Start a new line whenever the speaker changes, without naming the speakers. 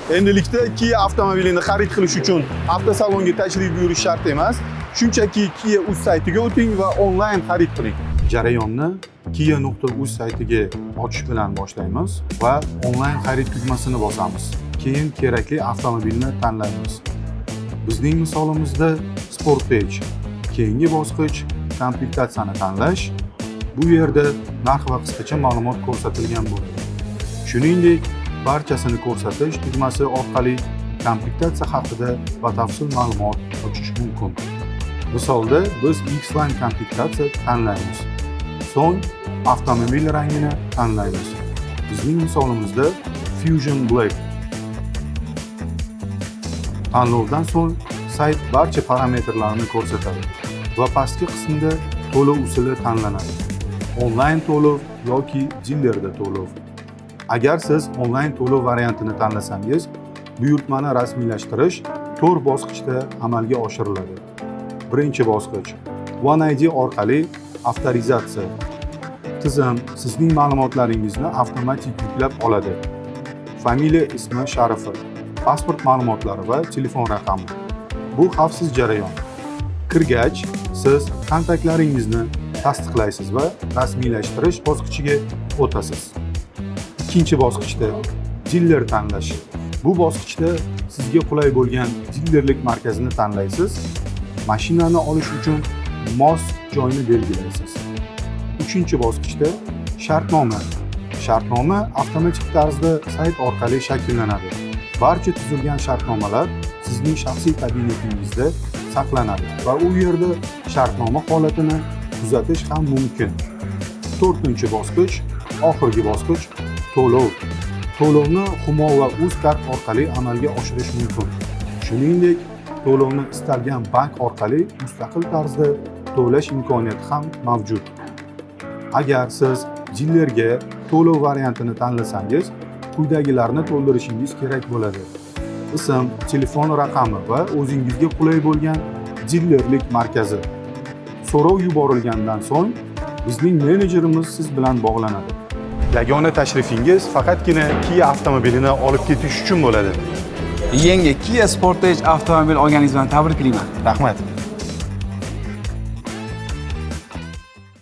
Endilikda Kia avtomobilini xarid qilish uchun avtosalonga tashrif buyurish shart emas. Shunchaki Kia.uz saytiga o'ting va onlayn xarid qiling. Jarayonni Kia.uz saytiga ochish bilan boshlaymiz va onlayn xarid tugmasini bosamiz. Keyin kerakli avtomobilni tanlaymiz. Bizning misolimizda Sportage. Keyingi bosqich komplektatsiyani tanlash. Bu yerda narx va qisqacha ma'lumot ko'rsatilgan bo'ladi. Shuningdek, barchasini ko'rsatish tugmasi orqali komplektatsiya haqida batafsil ma'lumot ochish mumkin. Misolda biz X-Line komplektatsiya tanlaymiz. So'ng avtomobil rangini tanlaymiz. Bizning misolimizda Fusion Black. Tanlovdan so'ng sayt barcha parametrlarni ko'rsatadi va pastki qismda to'lov usuli tanlanadi. Onlayn to'lov yoki dilerda to'lov. Agar siz onlayn to'lov variantini tanlasangiz, buyurtmani rasmiylashtirish 4 bosqichda amalga oshiriladi. Birinchi bosqich One ID orqali avtorizatsiya. Tizim sizning ma'lumotlaringizni avtomatik yuklab oladi. Familiya, ismi, sharifi, pasport ma'lumotlari va telefon raqami. Bu xavfsiz jarayon. Kirgach, siz kontaktlaringizni tasdiqlaysiz va rasmiylashtirish bosqichiga o'tasiz. Ikkinchi bosqichda diler tanlash. Bu bosqichda sizga qulay bo'lgan dilerlik markazini tanlaysiz. Mashinani olish uchun mos joyni belgilaysiz. Uchinchi bosqichda shartnoma. Shartnoma avtomatik tarzda sayt orqali shakllanadi. Barcha tuzilgan shartnomalar sizning shaxsiy kabinetingizda saqlanadi va u yerda shartnoma holatini kuzatish ham mumkin. To'rtinchi bosqich, oxirgi bosqich to'lov. To'lovni Humo va Uzkart orqali amalga oshirish mumkin. Shuningdek, to'lovni istalgan bank orqali mustaqil tarzda to'lash imkoniyati ham mavjud. Agar siz dilerga to'lov variantini tanlasangiz, quyidagilarni to'ldirishingiz kerak bo'ladi. Ism, telefon raqami va o'zingizga qulay bo'lgan dilerlik markazi. So'rov yuborilgandan so'ng bizning menejerimiz siz bilan bog'lanadi. Yagona tashrifingiz faqatgina Kia avtomobilini olib ketish uchun bo'ladi.
Yangi Kia Sportage avtomobil olganingiz bilan tabriklayman.
Rahmat.